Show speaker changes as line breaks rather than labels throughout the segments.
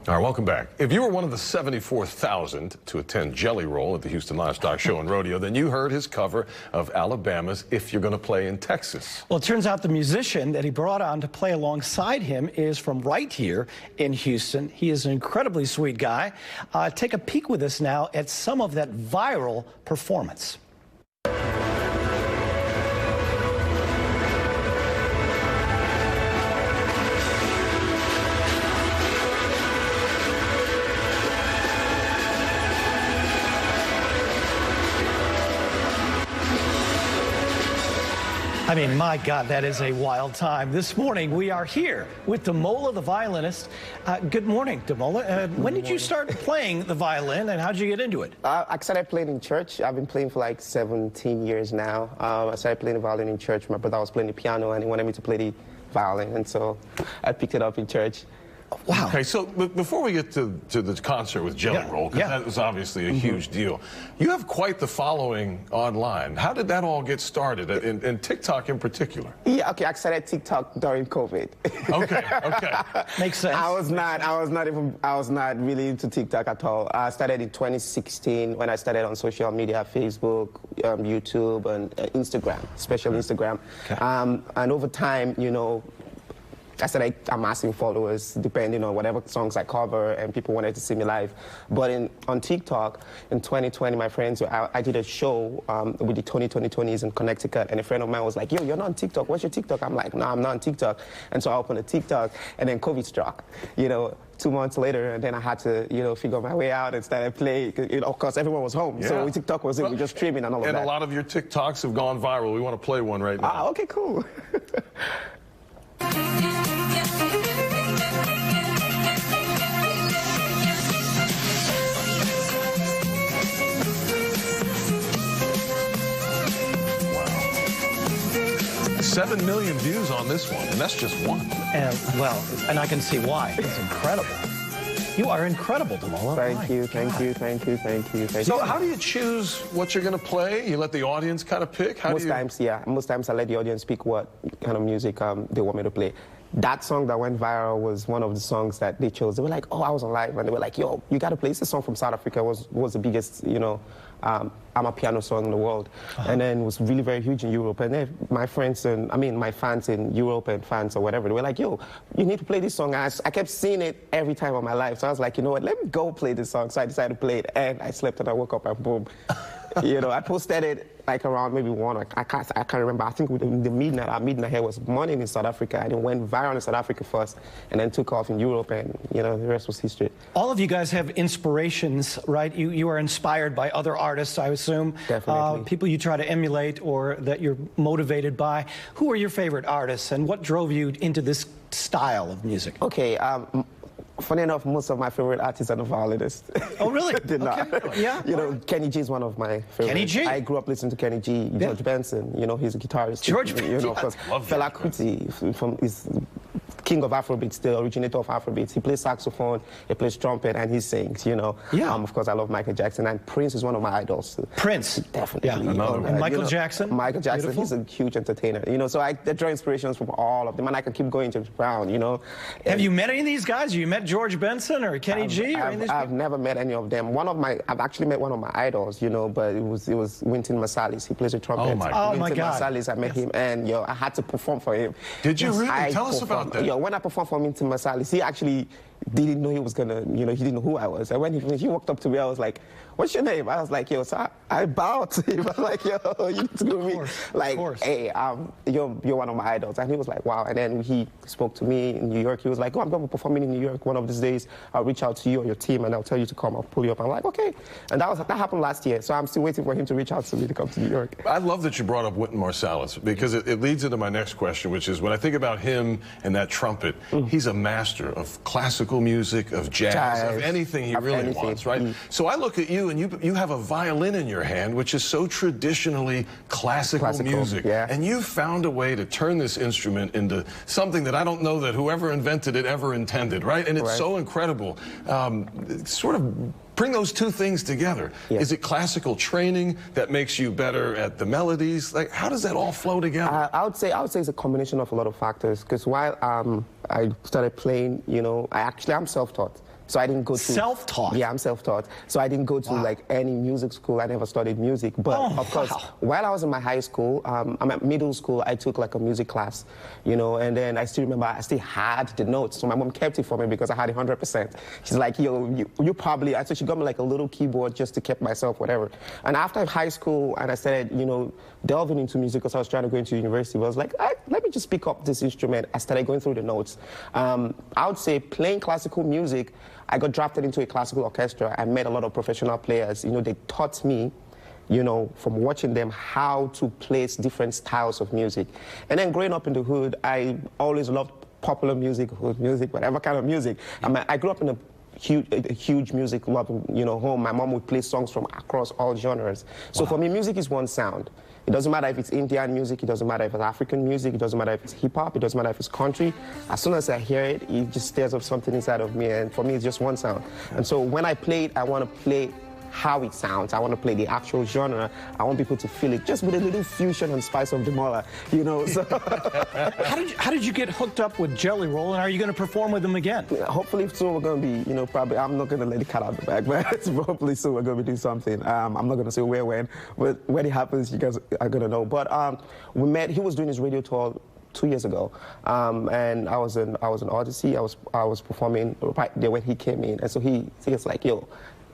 All right, welcome back. If you were one of the 74,000 to attend Jelly Roll at the Houston Livestock Show and Rodeo, then you heard his cover of Alabama's If You're Gonna Play in Texas.
Well, it turns out the musician that he brought on to play alongside him is from right here in Houston. He is an incredibly sweet guy. Take a peek with us now at some of that viral performance. I mean, my God, that is a wild time. This morning, we are here with Damola, the violinist. Good morning, Damola. When did you start playing the violin, and how did you get into it?
I started playing in church. I've been playing for like 17 years now. I started playing the violin in church. My brother was playing the piano, and he wanted me to play the violin, and so I picked it up in church.
Wow.
Okay, so before we get to the concert with Jelly Roll, because that was obviously a huge deal, you have quite the following online. How did that all get started, and TikTok in particular?
Yeah, okay, I started TikTok during COVID.
Okay.
Makes sense.
I was not really into TikTok at all. I started in 2016 when I started on social media, Facebook, YouTube, and Instagram, especially Instagram. Okay. And over time, you know, I started amassing followers depending on whatever songs I cover, and people wanted to see me live. But on TikTok, in 2020, my friends, I did a show with the 2020s in Connecticut, and a friend of mine was like, yo, you're not on TikTok, what's your TikTok? I'm like, no, I'm not on TikTok. And so I opened a TikTok, and then COVID struck, you know, 2 months later, and then I had to, you know, figure my way out and started playing. You know, of course, everyone was home, so TikTok was it. We just streaming and all of that.
And a lot of your TikToks have gone viral. We want to play one right now.
Okay, cool.
Wow. 7 million views on this one, and that's just one.
And I can see why. It's incredible. You are incredible, Damola.
Thank you.
So how do you choose what you're going to play? You let the audience kind of pick?
Most times I let the audience pick what kind of music they want me to play. That song that went viral was one of the songs that they chose. They were like, oh, I was on live, and they were like, yo, you got to play. It's a song from South Africa. It was the biggest, you know, piano song in the world. And then it was really very huge in Europe. And then my friends, my fans in Europe and fans or whatever, they were like, yo, you need to play this song. And I kept seeing it every time of my life. So I was like, you know what, let me go play this song. So I decided to play it, and I slept and I woke up and boom. You know, I posted it like around maybe 1, I can't remember. I think the midnight here was morning in South Africa, and it went viral in South Africa first, and then took off in Europe, and you know, the rest was history.
All of you guys have inspirations, right? You are inspired by other artists, I assume.
Definitely.
People you try to emulate or that you're motivated by. Who are your favorite artists, and what drove you into this style of music?
Okay. Funny enough, most of my favorite artists are the violinists.
Oh, really?
Did not.
Yeah.
You know, Kenny G is one of my favorites.
Kenny G?
I grew up listening to Kenny G. George Benson, you know, he's a guitarist.
George Benson.
You know, of course. Fela Kuti is king of Afrobeats, the originator of Afrobeats. He plays saxophone, he plays trumpet, and he sings, you know.
Yeah.
Of course, I love Michael Jackson, and Prince is one of my idols.
Prince?
Definitely.
Yeah.
And
Michael Jackson?
Michael Jackson,
Beautiful.
he's a huge entertainer. You know, so I draw inspirations from all of them, and I can keep going to Brown, you know.
Have you met any of these guys? You met George Benson or Kenny G? Or
I've never met any of them. I've actually met one of my idols, you know, but it was Wynton Marsalis. He plays the trumpet.
Oh
my God.
Marsalis, I met him, and yo, I had to perform for him.
Did you really? Tell us about that.
Yo, when I performed for Wynton Marsalis, he actually didn't know he was gonna, you know, he didn't know who I was. And when he walked up to me, I was like, what's your name? I was like, yo, so I bowed to him. I was like, yo, you need to go with me. Like, hey, you're one of my idols. And he was like, wow. And then he spoke to me in New York. He was like, oh, I'm going to be performing in New York one of these days. I'll reach out to you or your team, and I'll tell you to come. I'll pull you up. I'm like, okay. And that happened last year. So I'm still waiting for him to reach out to me to come to New York.
I love that you brought up Wynton Marsalis, because it leads into my next question, which is when I think about him and that trumpet, he's a master of classical music, of jazz, of anything he really wants, right? So I look at you, and you have a violin in your hand, which is so traditionally classical music.
Yeah.
And you found a way to turn this instrument into something that I don't know that whoever invented it ever intended, right? And it's so incredible. Sort of bring those two things together. Yeah. Is it classical training that makes you better at the melodies? Like, how does that all flow together?
I would say it's a combination of a lot of factors. Because while I started playing, you know, I'm self-taught. So I didn't go to...
Self-taught?
Yeah, I'm self-taught. So I didn't go to like any music school. I never studied music. But of course, while I was in my high school, I'm at middle school, I took like a music class, you know, and then I still remember I still had the notes. So my mom kept it for me because I had 100%. She's like, yo, you probably... So she got me like a little keyboard just to keep myself, whatever. And after high school, and I started, you know, delving into music because I was trying to go into university, I was like, let me just pick up this instrument. I started going through the notes. I would say playing classical music, I got drafted into a classical orchestra. I met a lot of professional players. You know, they taught me, you know, from watching them how to place different styles of music. And then growing up in the hood, I always loved popular music, hood music, whatever kind of music. I grew up in a huge music loving, you know, home. My mom would play songs from across all genres. So for me, music is one sound. It doesn't matter if it's Indian music, it doesn't matter if it's African music, it doesn't matter if it's hip-hop, it doesn't matter if it's country. As soon as I hear it, it just stirs up something inside of me, and for me, it's just one sound. And so when I play it, I want to play how it sounds. I want to play the actual genre. I want people to feel it just with a little fusion and spice of Demola, you know. So
how did you get hooked up with Jelly Roll, and are you going to perform with them again?
Hopefully soon we're going to be, you know, probably, I'm not going to let the cat out of the bag, but hopefully soon we're going to be doing something. I'm not going to say where, when, but when it happens, you guys are going to know. But we met, he was doing his radio tour 2 years ago, and I was in Odyssey. I was performing right there when he came in, and so he was like, yo,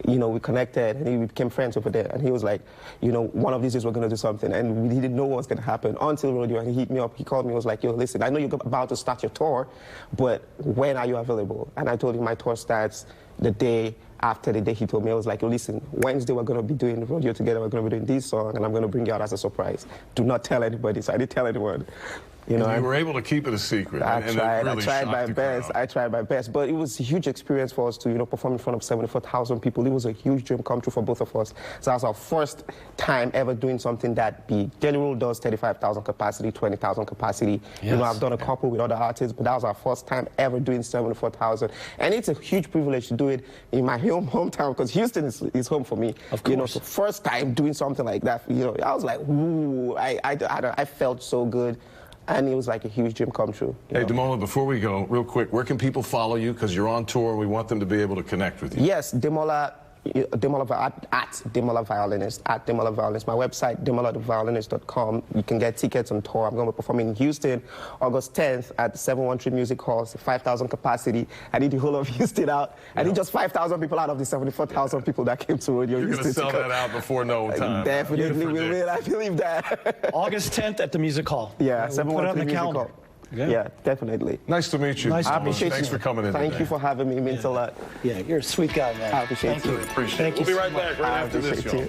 you know, we connected, and we became friends over there. And he was like, you know, one of these days we're going to do something. And we didn't know what was going to happen until Rodeo. And he hit me up. He called me. He was like, yo, listen, I know you're about to start your tour, but when are you available? And I told him my tour starts the day after the day he told me. I was like, yo, listen, Wednesday we're going to be doing Rodeo together. We're going to be doing this song, and I'm going to bring you out as a surprise. Do not tell anybody. So I didn't tell anyone. You know,
and you were able to keep it a secret.
I tried my best. I tried my best. But it was a huge experience for us to, you know, perform in front of 74,000 people. It was a huge dream come true for both of us. So that was our first time ever doing something that big. Jelly Roll does 35,000 capacity, 20,000 capacity. Yes. You know, I've done a couple with other artists, but that was our first time ever doing 74,000. And it's a huge privilege to do it in my hometown, because Houston is home for me.
Of course.
You know, so first time doing something like that, you know, I was like, ooh, I felt so good. And it was like a huge dream come true.
Hey, Demola, before we go, real quick, where can people follow you? Because you're on tour. We want them to be able to connect with you.
Yes, Demola Violinist, at Demola Violinist. My website, demolatheviolinist.com. You can get tickets on tour. I'm going to perform in Houston, August 10th at 713 Music Hall, 5,000 capacity. I need the whole of Houston out. I need just 5,000 people out of the 74,000 people that came to Rodeo.
You're going to sell that out before no time.
Definitely we will. I believe that.
August 10th at the Music Hall.
Yeah,
we'll put it on the
Music
calendar.
Hall. Yeah, definitely.
Nice to meet you.
Nice to
meet you. Thanks for coming in.
Thank you for having me. It means a lot.
Yeah, you're a sweet guy, man.
I appreciate you.
Appreciate it. We'll be right back right after this, y'all.